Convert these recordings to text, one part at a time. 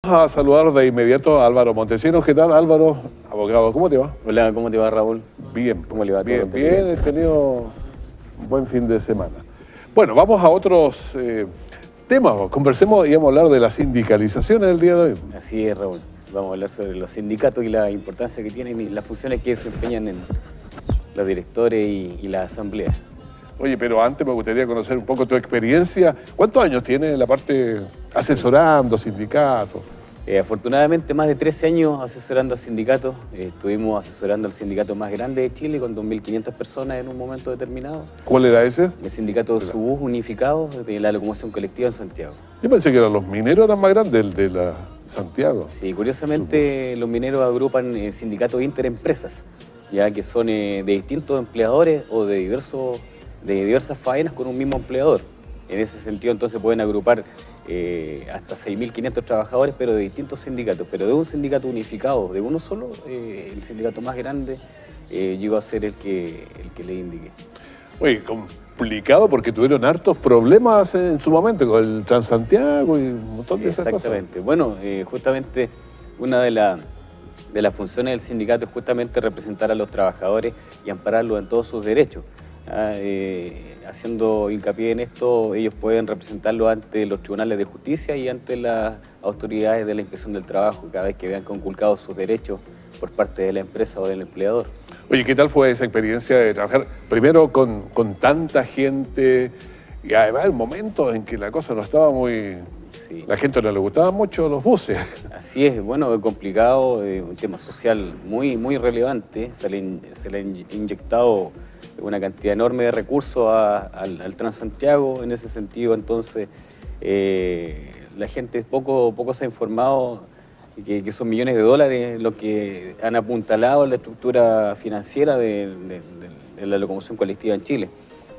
Vamos a saludar de inmediato a Álvaro Montesinos. ¿Qué tal, Álvaro? Abogado, ¿cómo te va? Hola, ¿cómo te va, Raúl? Bien. ¿Cómo le va a todo? Bien, bien. He tenido un buen fin de semana. Bueno, vamos a otros temas. Conversemos y vamos a hablar de la sindicalización el día de hoy. Así es, Raúl. Vamos a hablar sobre los sindicatos y la importancia que tienen y las funciones que desempeñan en los directores y las asambleas. Oye, pero antes me gustaría conocer un poco tu experiencia. ¿Cuántos años tienes en la parte asesorando sindicatos? Afortunadamente, más de 13 años asesorando a sindicatos. Estuvimos asesorando al sindicato más grande de Chile con 2.500 personas en un momento determinado. ¿Cuál era ese? El sindicato Subús Unificado de la locomoción colectiva en Santiago. Yo pensé que eran los mineros, eran más grandes, el de la Santiago. Sí, curiosamente los mineros agrupan sindicatos interempresas, ya que son de distintos empleadores o de diversas faenas con un mismo empleador. En ese sentido, entonces pueden agrupar hasta 6.500 trabajadores, pero de distintos sindicatos. Pero de un sindicato unificado, de uno solo, el sindicato más grande llegó a ser el que le indiqué. Oye, complicado porque tuvieron hartos problemas en su momento con el Transantiago y un montón de esas cosas. Exactamente. Bueno, justamente una de las funciones del sindicato es justamente representar a los trabajadores y ampararlos en todos sus derechos. Haciendo hincapié en esto, ellos pueden representarlo ante los tribunales de justicia y ante las autoridades de la inspección del trabajo cada vez que vean conculcados sus derechos por parte de la empresa o del empleador. Oye, ¿qué tal fue esa experiencia de trabajar primero con tanta gente y además el momento en que la cosa no estaba muy... Sí. La gente no le gustaban mucho los buses. Así es, bueno, es complicado, un tema social muy relevante. Se le ha inyectado una cantidad enorme de recursos al Transantiago en ese sentido. Entonces, la gente poco se ha informado que son millones de dólares los que han apuntalado la estructura financiera de la locomoción colectiva en Chile.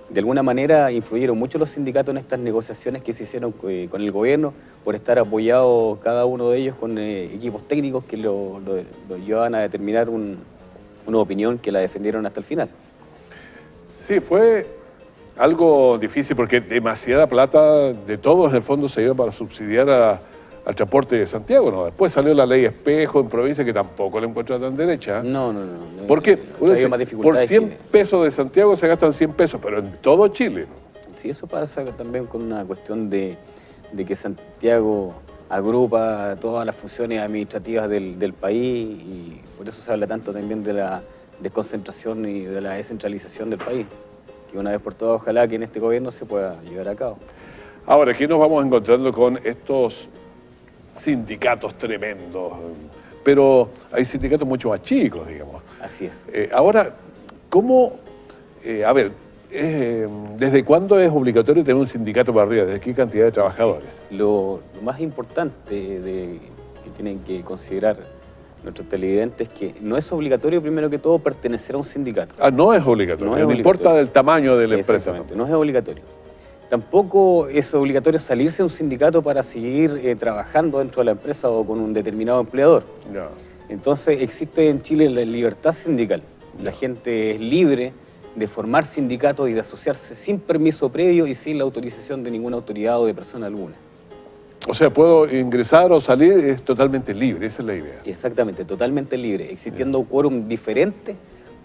De alguna manera influyeron mucho los sindicatos en estas negociaciones que se hicieron con el gobierno por estar apoyados cada uno de ellos con equipos técnicos que lo llevaban a determinar una opinión que la defendieron hasta el final. Sí, fue algo difícil porque demasiada plata de todos en el fondo se iba para subsidiar al transporte de Santiago, ¿no? Después salió la ley Espejo en provincia que tampoco la encuentra tan derecha. No. Porque por 100 que... pesos de Santiago se gastan 100 pesos, pero en todo Chile, ¿no? Sí, eso pasa también con una cuestión de que Santiago agrupa todas las funciones administrativas del país y por eso se habla tanto también de la desconcentración y de la descentralización del país, que una vez por todas ojalá que en este gobierno se pueda llevar a cabo. Ahora, aquí nos vamos encontrando con estos sindicatos tremendos, pero hay sindicatos mucho más chicos, digamos. Así es. Ahora, ¿cómo, desde cuándo es obligatorio tener un sindicato para arriba? ¿Desde qué cantidad de trabajadores? Sí. Lo más importante que tienen que considerar nuestros televidentes es que no es obligatorio, primero que todo, pertenecer a un sindicato. Ah, no es obligatorio, no importa del tamaño de la empresa. Exactamente, no es obligatorio. Tampoco es obligatorio salirse de un sindicato para seguir trabajando dentro de la empresa o con un determinado empleador. Ya. Entonces existe en Chile la libertad sindical. La gente es libre de formar sindicatos y de asociarse sin permiso previo y sin la autorización de ninguna autoridad o de persona alguna. O sea, puedo ingresar o salir, es totalmente libre, esa es la idea. Exactamente, totalmente libre, existiendo quórum diferente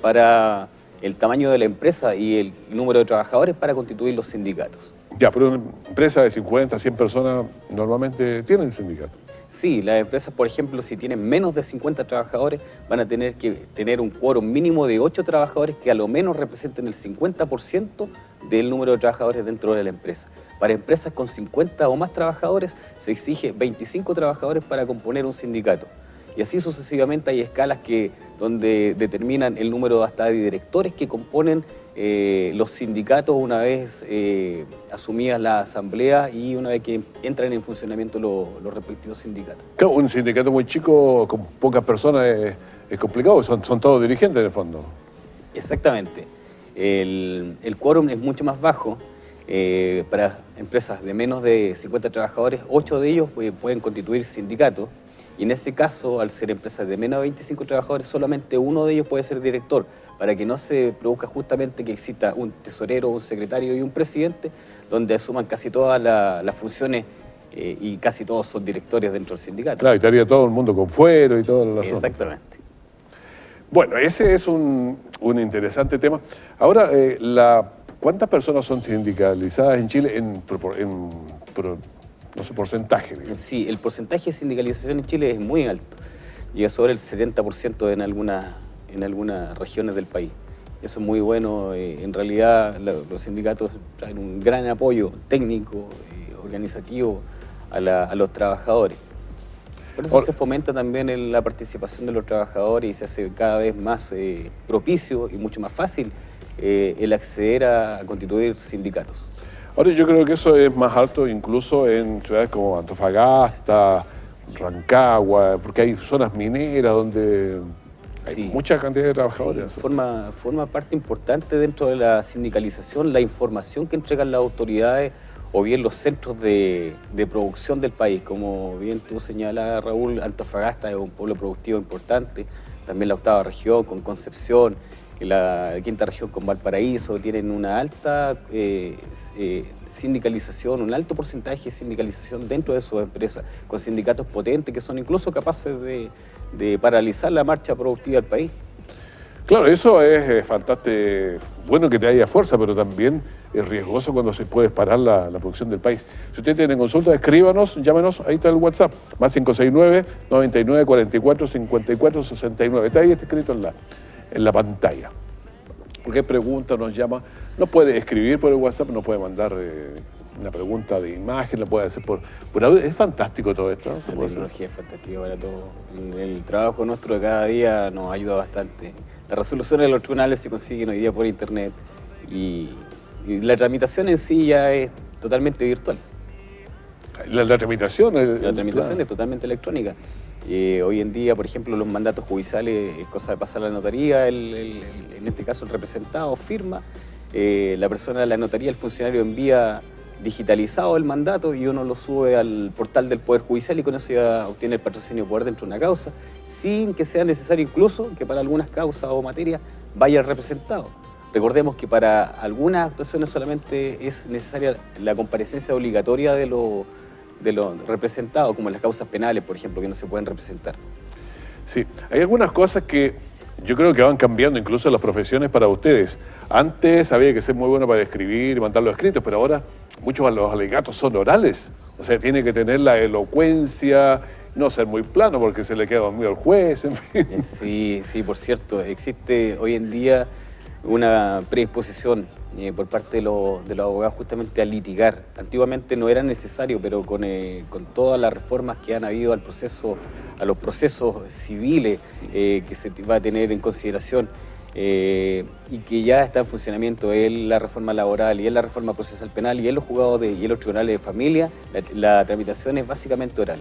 para el tamaño de la empresa y el número de trabajadores para constituir los sindicatos. Ya, pero una empresa de 50, 100 personas normalmente tienen sindicato. Sí, las empresas, por ejemplo, si tienen menos de 50 trabajadores, van a tener que tener un quórum mínimo de 8 trabajadores que a lo menos representen el 50% del número de trabajadores dentro de la empresa. Para empresas con 50 o más trabajadores se exige 25 trabajadores para componer un sindicato. Y así sucesivamente hay escalas donde determinan el número hasta de directores que componen los sindicatos una vez asumidas la asamblea y una vez que entran en funcionamiento los respectivos sindicatos. Claro, un sindicato muy chico con pocas personas es complicado, son todos dirigentes en el fondo. Exactamente. El quórum es mucho más bajo. Para empresas de menos de 50 trabajadores, 8 de ellos pueden constituir sindicatos. Y en ese caso, al ser empresas de menos de 25 trabajadores, solamente uno de ellos puede ser director, para que no se produzca justamente que exista un tesorero, un secretario y un presidente, donde asuman casi todas las funciones y casi todos son directores dentro del sindicato. Claro, y estaría todo el mundo con fuero y todo el asunto. Exactamente. Bueno, ese es un interesante tema. Ahora, ¿cuántas personas son sindicalizadas en Chile no sé, porcentaje? Digamos? Sí, el porcentaje de sindicalización en Chile es muy alto. Llega sobre el 70% en algunas regiones del país. Eso es muy bueno. En realidad, los sindicatos traen un gran apoyo técnico, organizativo a los trabajadores. Por eso se fomenta también la participación de los trabajadores y se hace cada vez más propicio y mucho más fácil el acceder a constituir sindicatos. Ahora yo creo que eso es más alto incluso en ciudades como Antofagasta, Rancagua, porque hay zonas mineras donde hay mucha cantidad de trabajadores. Sí, forma parte importante dentro de la sindicalización, la información que entregan las autoridades o bien los centros de producción del país. Como bien tú señalas, Raúl, Antofagasta es un pueblo productivo importante, también la 8ª región con Concepción, la 5ª región con Valparaíso, tienen una alta sindicalización, un alto porcentaje de sindicalización dentro de sus empresas, con sindicatos potentes que son incluso capaces de paralizar la marcha productiva del país. Claro, eso es fantástico, bueno que te haya fuerza, pero también es riesgoso cuando se puede parar la producción del país. Si usted tiene consulta, escríbanos, llámenos, ahí está el WhatsApp, más 569-9944-5469. Está ahí escrito en la pantalla. Cualquier pregunta nos llama, nos puede escribir por el WhatsApp, nos puede mandar una pregunta de imagen, lo puede hacer por audio. Es fantástico todo esto, ¿no? La tecnología es fantástica para todo. El trabajo nuestro de cada día nos ayuda bastante. Las resoluciones de los tribunales se consiguen hoy día por internet y la tramitación en sí ya es totalmente virtual. La tramitación es totalmente electrónica. Hoy en día, por ejemplo, los mandatos judiciales es cosa de pasar a la notaría, en este caso el representado firma, la persona de la notaría, el funcionario envía digitalizado el mandato y uno lo sube al portal del Poder Judicial y con eso ya obtiene el patrocinio de poder dentro de una causa, sin que sea necesario incluso que para algunas causas o materias vaya el representado. Recordemos que para algunas actuaciones solamente es necesaria la comparecencia obligatoria de los representados, como en las causas penales, por ejemplo, que no se pueden representar. Sí, hay algunas cosas que yo creo que van cambiando incluso las profesiones para ustedes. Antes había que ser muy bueno para escribir y mandarlo escritos, pero ahora muchos de los alegatos son orales. O sea, tiene que tener la elocuencia, no ser muy plano porque se le queda dormido al juez, en fin. Sí, por cierto, existe hoy en día una predisposición por parte de los abogados justamente a litigar. Antiguamente no era necesario, pero con todas las reformas que han habido a los procesos civiles que se va a tener en consideración y que ya está en funcionamiento, es la reforma laboral y es la reforma procesal penal y en los juzgados y en los tribunales de familia, la tramitación es básicamente oral.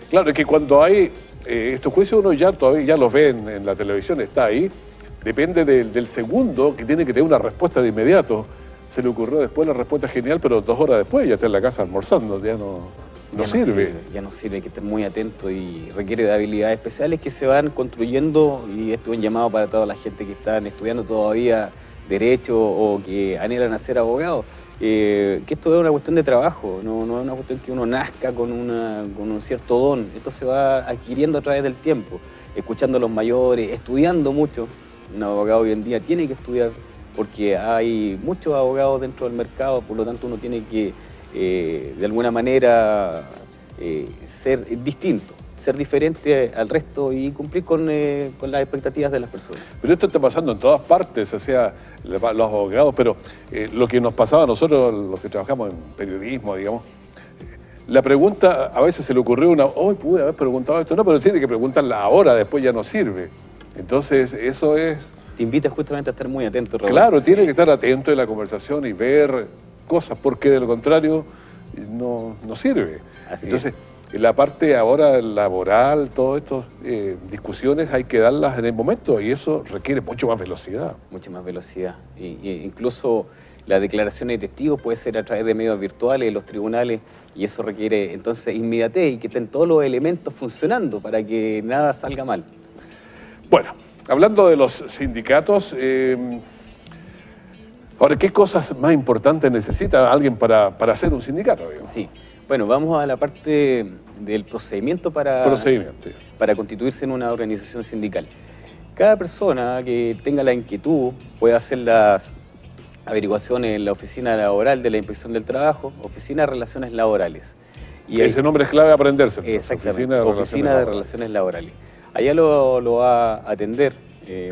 Claro, es que cuando hay estos juicios uno todavía ya los ve en la televisión, está ahí. Depende del segundo, que tiene que tener una respuesta de inmediato. Se le ocurrió después la respuesta genial, pero 2 horas después ya está en la casa almorzando, ya no sirve. Ya no sirve, hay que estar muy atento y requiere de habilidades especiales que se van construyendo, y esto es un llamado para toda la gente que están estudiando todavía Derecho o que anhelan a ser abogados, que esto es una cuestión de trabajo, no es una cuestión que uno nazca con un cierto don. Esto se va adquiriendo a través del tiempo, escuchando a los mayores, estudiando mucho. Un abogado hoy en día tiene que estudiar porque hay muchos abogados dentro del mercado, por lo tanto uno tiene que de alguna manera ser distinto, ser diferente al resto y cumplir con las expectativas de las personas. Pero esto está pasando en todas partes, o sea, los abogados, pero lo que nos pasaba a nosotros, los que trabajamos en periodismo, digamos, la pregunta, a veces se le ocurrió hoy pude haber preguntado esto, no, pero tiene que preguntarla ahora, después ya no sirve. Entonces, eso es... Te invita justamente a estar muy atento, Raúl. Claro, tiene que estar atento en la conversación y ver cosas, porque de lo contrario no sirve. Así Entonces, es. la parte ahora laboral, todas estas discusiones hay que darlas en el momento y eso requiere mucho más velocidad. Mucha más velocidad. Y incluso la declaración de testigos puede ser a través de medios virtuales, de los tribunales, y eso requiere entonces inmediatez y que estén todos los elementos funcionando para que nada salga mal. Bueno, hablando de los sindicatos, ahora, ¿qué cosas más importantes necesita alguien para hacer un sindicato? Digamos? Sí, Bueno, vamos a la parte del procedimiento Procedimiento. para constituirse en una organización sindical. Cada persona que tenga la inquietud puede hacer las averiguaciones en la oficina laboral de la Inspección del Trabajo, Oficina de Relaciones Laborales. Y ese nombre es clave aprenderse. Exactamente, Oficina de Relaciones Laborales. Allá lo va a atender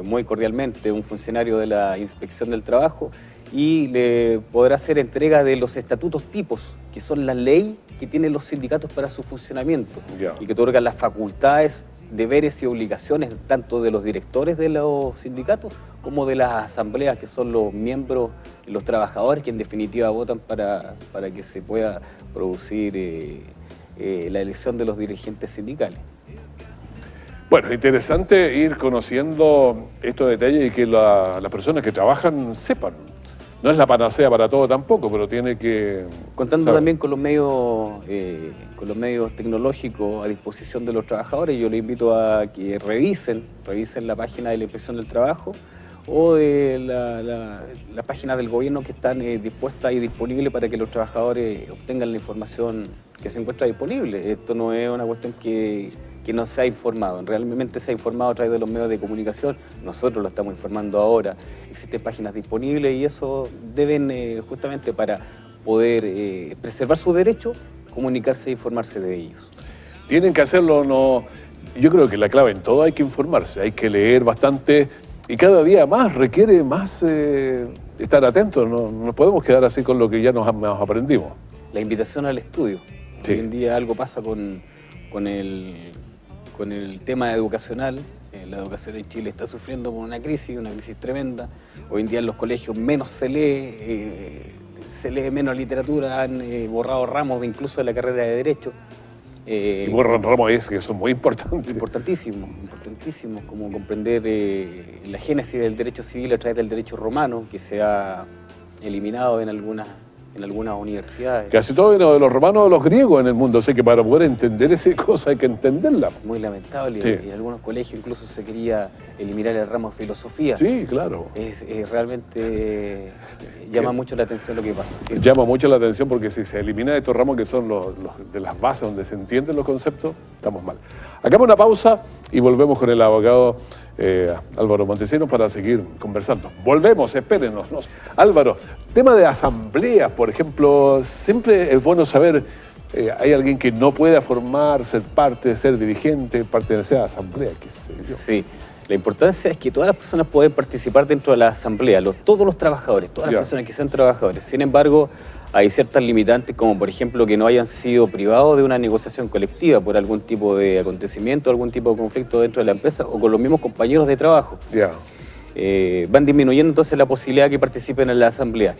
muy cordialmente un funcionario de la Inspección del Trabajo y le podrá hacer entrega de los estatutos tipos, que son la ley que tienen los sindicatos para su funcionamiento y que otorgan las facultades, deberes y obligaciones tanto de los directores de los sindicatos como de las asambleas, que son los miembros, los trabajadores que en definitiva votan para que se pueda producir la elección de los dirigentes sindicales. Bueno, interesante ir conociendo estos detalles y que las personas que trabajan sepan. No es la panacea para todo tampoco, pero tiene que... Contando saber. también con los medios tecnológicos a disposición de los trabajadores, yo les invito a que revisen la página de la Inspección del Trabajo o de la página del gobierno que están dispuestas y disponibles para que los trabajadores obtengan la información que se encuentra disponible. Esto no es una cuestión que no se ha informado, realmente se ha informado a través de los medios de comunicación, nosotros lo estamos informando ahora, existen páginas disponibles y eso deben justamente para poder preservar sus derechos, comunicarse e informarse de ellos. Tienen que hacerlo, no. Yo creo que la clave en todo hay que informarse, hay que leer bastante y cada día más requiere más estar atentos, no nos podemos quedar así con lo que ya nos aprendimos. La invitación al estudio. Sí. Hoy en día algo pasa con el tema educacional. La educación en Chile está sufriendo por una crisis tremenda. Hoy en día en los colegios menos se lee menos literatura, han borrado ramos incluso de la carrera de Derecho. Y borran ramos que son muy importantes. Importantísimo, como comprender la génesis del derecho civil a través del derecho romano, que se ha eliminado en algunas universidades. Casi todo vino de los romanos o de los griegos en el mundo, así que para poder entender esa cosa hay que entenderla. Muy lamentable, sí. En algunos colegios incluso se quería eliminar el ramo de filosofía. Sí, claro. Realmente llama mucho la atención lo que pasa. ¿Sí? Llama mucho la atención porque si se elimina estos ramos que son los de las bases donde se entienden los conceptos, estamos mal. Hagamos una pausa y volvemos con el abogado Álvaro Montesinos para seguir conversando. Volvemos, espérenos. Álvaro, tema de asambleas, por ejemplo, siempre es bueno saber, hay alguien que no pueda formar, ser parte, ser dirigente, pertenecer a la asamblea, qué sé yo. Sí, la importancia es que todas las personas pueden participar dentro de la asamblea, todos los trabajadores, todas las personas que sean trabajadores. Sin embargo, hay ciertas limitantes, como por ejemplo que no hayan sido privados de una negociación colectiva por algún tipo de acontecimiento, algún tipo de conflicto dentro de la empresa o con los mismos compañeros de trabajo. Van disminuyendo entonces la posibilidad de que participen en la asamblea.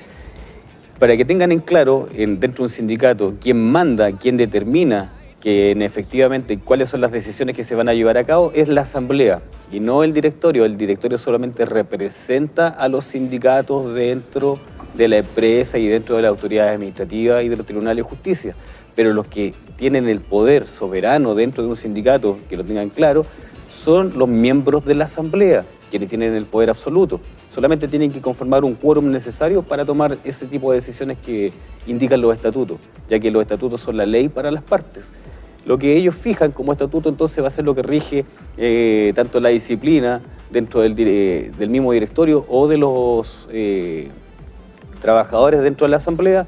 Para que tengan en claro, dentro de un sindicato, quién manda, quién determina que efectivamente cuáles son las decisiones que se van a llevar a cabo, es la asamblea y no el directorio. El directorio solamente representa a los sindicatos dentro de la empresa y dentro de la autoridad administrativa y de los tribunales de justicia. Pero los que tienen el poder soberano dentro de un sindicato, que lo tengan claro, son los miembros de la asamblea, quienes tienen el poder absoluto. Solamente tienen que conformar un quórum necesario para tomar ese tipo de decisiones que indican los estatutos, ya que los estatutos son la ley para las partes. Lo que ellos fijan como estatuto entonces va a ser lo que rige tanto la disciplina dentro del mismo directorio o de los trabajadores dentro de la asamblea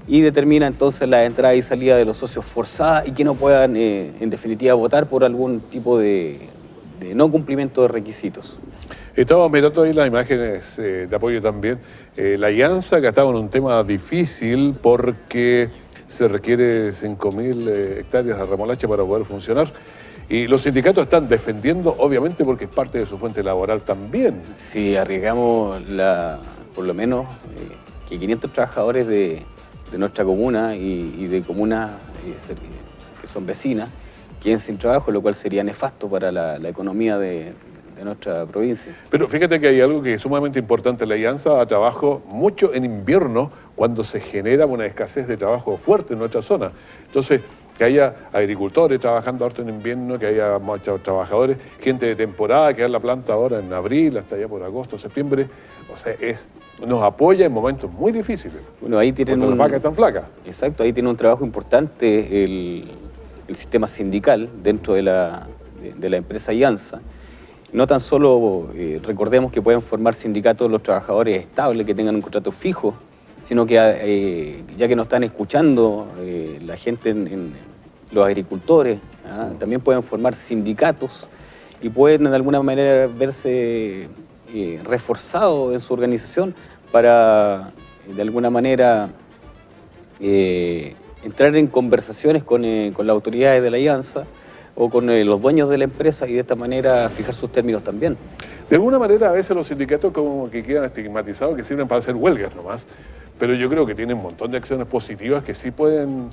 y determina entonces la entrada y salida de los socios forzadas y que no puedan en definitiva votar por algún tipo de no cumplimiento de requisitos. Estamos mirando ahí las imágenes de apoyo también. La Alianza, que estaba en un tema difícil porque se requiere 5.000 hectáreas de remolacha para poder funcionar. Y los sindicatos están defendiendo, obviamente, porque es parte de su fuente laboral también. Si arriesgamos por lo menos que 500 trabajadores de nuestra comuna y de comunas que son vecinas queden sin trabajo, lo cual sería nefasto para la economía de nuestra provincia. Pero fíjate que hay algo que es sumamente importante. La Alianza da trabajo mucho en invierno cuando se genera una escasez de trabajo fuerte en nuestra zona. Entonces, que haya agricultores trabajando harto en invierno, que haya muchos trabajadores, gente de temporada que da la planta ahora en abril, hasta allá por agosto, septiembre. O sea, nos apoya en momentos muy difíciles. Bueno, ahí tienen cuando las vacas están flacas. Exacto, ahí tiene un trabajo importante el sistema sindical dentro de la empresa IANSA. No tan solo recordemos que pueden formar sindicatos los trabajadores estables que tengan un contrato fijo, sino que ya que nos están escuchando la gente, los agricultores, también pueden formar sindicatos y pueden de alguna manera verse reforzados en su organización para de alguna manera entrar en conversaciones con las autoridades de la IANSA o con los dueños de la empresa y de esta manera fijar sus términos también. De alguna manera a veces los sindicatos como que quedan estigmatizados, que sirven para hacer huelgas nomás, pero yo creo que tienen un montón de acciones positivas que sí pueden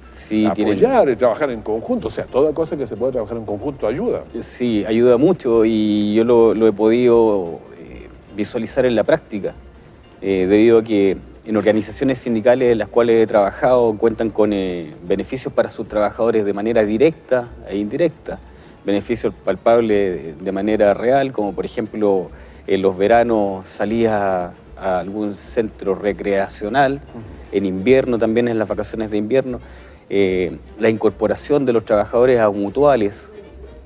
apoyar y trabajar en conjunto. O sea, toda cosa que se puede trabajar en conjunto ayuda. Sí, ayuda mucho y yo lo he podido visualizar en la práctica, debido a que en organizaciones sindicales en las cuales he trabajado cuentan con beneficios para sus trabajadores de manera directa e indirecta, beneficios palpables de manera real, como por ejemplo en los veranos salías a algún centro recreacional, en invierno también en las vacaciones de invierno, la incorporación de los trabajadores a mutuales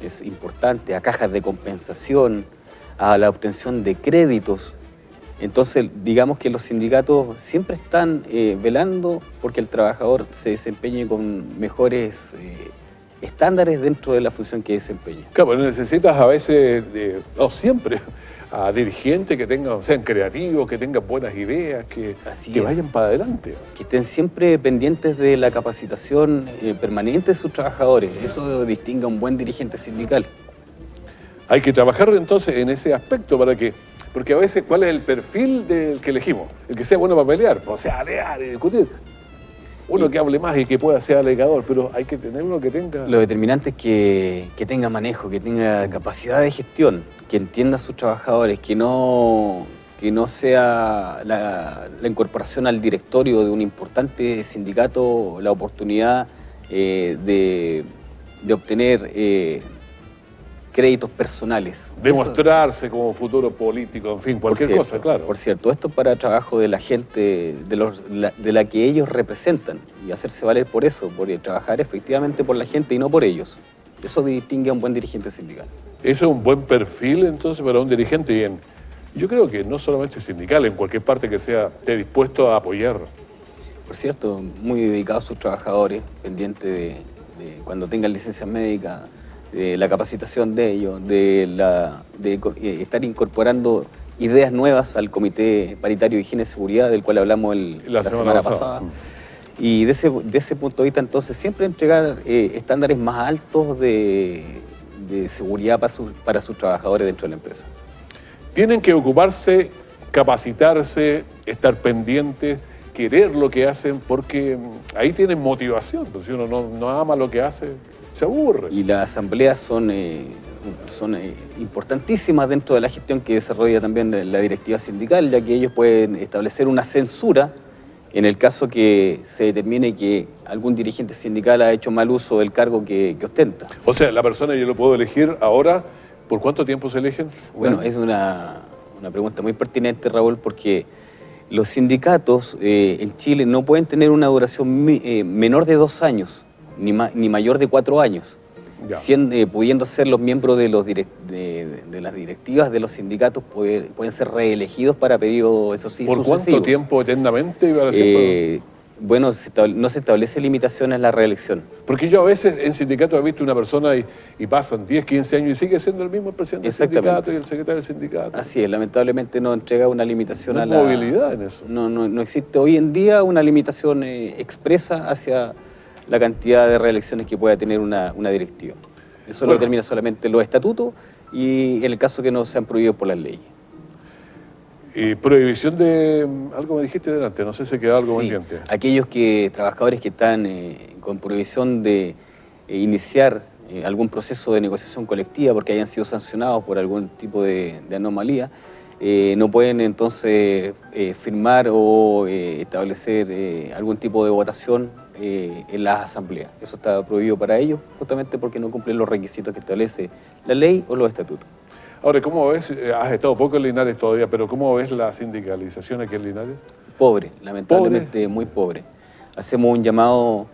es importante, a cajas de compensación, a la obtención de créditos. Entonces, digamos que los sindicatos siempre están velando porque el trabajador se desempeñe con mejores estándares dentro de la función que desempeña. Claro, pero necesitas a veces, no siempre, a dirigentes que sean creativos, que tengan buenas ideas, que vayan para adelante. Que estén siempre pendientes de la capacitación permanente de sus trabajadores. Eso distingue a un buen dirigente sindical. Hay que trabajar entonces en ese aspecto porque a veces, ¿cuál es el perfil del que elegimos? El que sea bueno para pelear, o sea, alegar y discutir. Uno que hable más y que pueda ser alegador, pero hay que tener uno que tenga... Lo determinante es que tenga manejo, que tenga capacidad de gestión, que entienda a sus trabajadores, que no sea la incorporación al directorio de un importante sindicato la oportunidad de obtener créditos personales. Demostrarse como futuro político, en fin, cualquier cosa, claro. Por cierto, esto es para trabajo de la gente, de la que ellos representan, y hacerse valer por eso, por trabajar efectivamente por la gente y no por ellos. Eso distingue a un buen dirigente sindical. Eso es un buen perfil, entonces, para un dirigente. Yo creo que no solamente sindical, en cualquier parte que esté dispuesto a apoyar. Por cierto, muy dedicado a sus trabajadores, pendiente de cuando tengan licencias médicas, de la capacitación de ellos, de estar incorporando ideas nuevas al Comité Paritario de Higiene y Seguridad, del cual hablamos la semana pasada. Y de ese punto de vista, entonces, siempre entregar estándares más altos de seguridad para sus trabajadores dentro de la empresa. Tienen que ocuparse, capacitarse, estar pendientes, querer lo que hacen, porque ahí tienen motivación. Pues si uno no ama lo que hace, se aburre. Y las asambleas son importantísimas dentro de la gestión que desarrolla también la directiva sindical, ya que ellos pueden establecer una censura en el caso que se determine que algún dirigente sindical ha hecho mal uso del cargo que ostenta. O sea, la persona yo lo puedo elegir ahora. ¿Por cuánto tiempo se eligen? Bueno, es una pregunta muy pertinente, Raúl, porque los sindicatos en Chile no pueden tener una duración menor de 2 años, ni mayor de 4 años, pudiendo ser los miembros de las directivas de los sindicatos, pueden ser reelegidos para periodos, eso sí, ¿Por sucesivos. cuánto tiempo eternamente? Bueno, no se establece limitación en la reelección. Porque yo a veces en sindicatos he visto una persona y pasan 10, 15 años y sigue siendo el mismo presidente del sindicato y el secretario del sindicato. Así es, lamentablemente no entrega una limitación a la movilidad en eso. No existe hoy en día una limitación expresa hacia la cantidad de reelecciones que pueda tener una directiva. Eso lo determina solamente los estatutos y en el caso que no sean prohibidos por las leyes. Prohibición de algo me dijiste delante, no sé si queda algo pendiente. Aquellos trabajadores que están con prohibición de iniciar algún proceso de negociación colectiva porque hayan sido sancionados por algún tipo de anomalía, no pueden entonces firmar o establecer algún tipo de votación en las asambleas. Eso está prohibido para ellos, justamente porque no cumplen los requisitos que establece la ley o los estatutos. Ahora, ¿cómo ves? Has estado poco en Linares todavía, pero ¿cómo ves la sindicalización aquí en Linares? Pobre, lamentablemente muy pobre. Hacemos un llamado,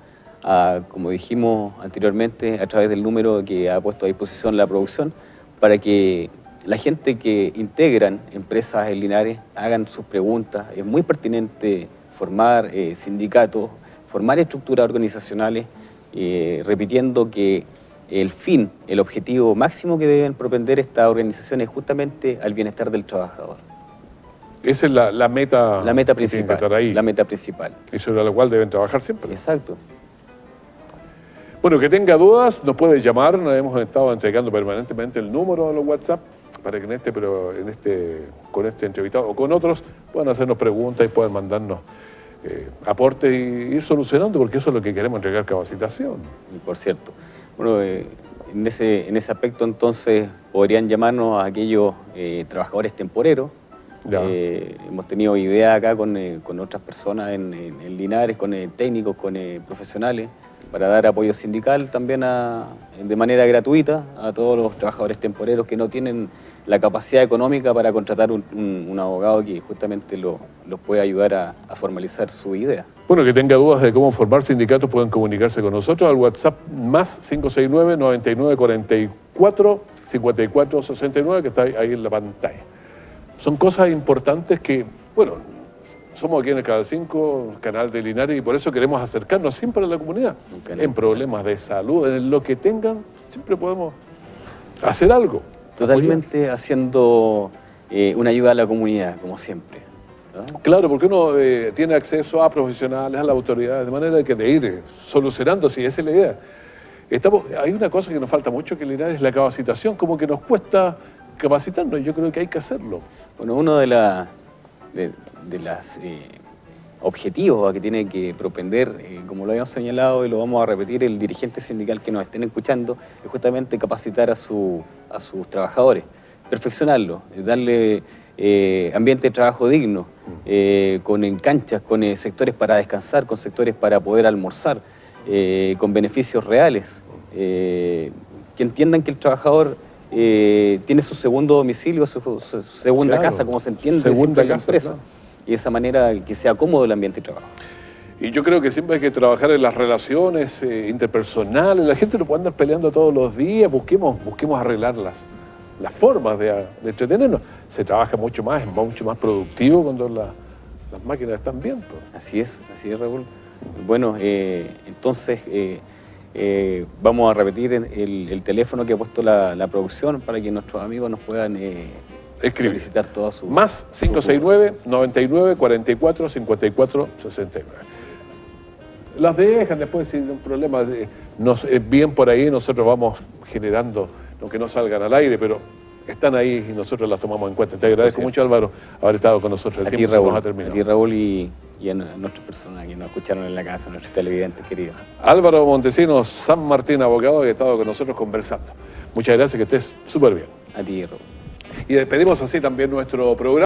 como dijimos anteriormente, a través del número que ha puesto a disposición la producción, para que la gente que integran empresas en Linares hagan sus preguntas. Es muy pertinente formar sindicatos, formar estructuras organizacionales, repitiendo que el fin, el objetivo máximo que deben propender estas organizaciones es justamente al bienestar del trabajador. Esa es la meta, La meta que tiene que principal. estar ahí. La meta principal. Y sobre la cual deben trabajar siempre. Exacto. Bueno, que tenga dudas, nos puede llamar. Nos hemos estado entregando permanentemente el número a los WhatsApp para que con este entrevistado o con otros puedan hacernos preguntas y puedan mandarnos aportes y ir solucionando, porque eso es lo que queremos, entregar capacitación. Y por cierto, bueno, en ese aspecto entonces podrían llamarnos a aquellos trabajadores temporeros. Hemos tenido ideas acá con otras personas en Linares, con técnicos, con profesionales, para dar apoyo sindical también de manera gratuita a todos los trabajadores temporeros que no tienen la capacidad económica para contratar un abogado que justamente los pueda ayudar a formalizar su idea. Bueno, que tenga dudas de cómo formar sindicatos pueden comunicarse con nosotros al WhatsApp más 569-9944-5469 que está ahí en la pantalla. Son cosas importantes que, bueno, somos aquí en el Canal 5, canal de Linares, y por eso queremos acercarnos siempre a la comunidad. En problemas de salud, en lo que tengan, siempre podemos hacer algo. Totalmente haciendo una ayuda a la comunidad, como siempre, ¿no? Claro, porque uno tiene acceso a profesionales, a las autoridades, de manera que de ir solucionando, si esa es la idea. Hay una cosa que nos falta mucho que Linares es la capacitación, como que nos cuesta capacitarnos, yo creo que hay que hacerlo. Bueno, uno de las objetivos a que tiene que propender, como lo habíamos señalado y lo vamos a repetir, el dirigente sindical que nos estén escuchando, es justamente capacitar a sus trabajadores, perfeccionarlos, darle ambiente de trabajo digno, con canchas, con sectores para descansar, con sectores para poder almorzar, con beneficios reales, que entiendan que el trabajador tiene su segundo domicilio, su segunda casa, como se entiende siempre en la empresa. Claro. Y de esa manera que sea cómodo el ambiente de trabajo. Y yo creo que siempre hay que trabajar en las relaciones interpersonales. La gente no puede andar peleando todos los días. Busquemos arreglar las formas de entretenernos. Se trabaja mucho más, es mucho más productivo cuando las máquinas están bien. Pues. Así es, Raúl. Bueno, entonces vamos a repetir el teléfono que ha puesto la producción para que nuestros amigos nos puedan solicitar toda su... Más 569-9944-5469. Las dejan después sin un problema. Bien por ahí, nosotros vamos generando, aunque no salgan al aire, pero están ahí y nosotros las tomamos en cuenta. Te agradezco mucho, Álvaro, haber estado con nosotros. A ti, Raúl, y a nuestras personas que nos escucharon en la casa, nuestros televidentes queridos. Álvaro Montesinos, San Martín, abogado, que ha estado con nosotros conversando. Muchas gracias, que estés súper bien. A ti, Raúl. Y despedimos así también nuestro programa.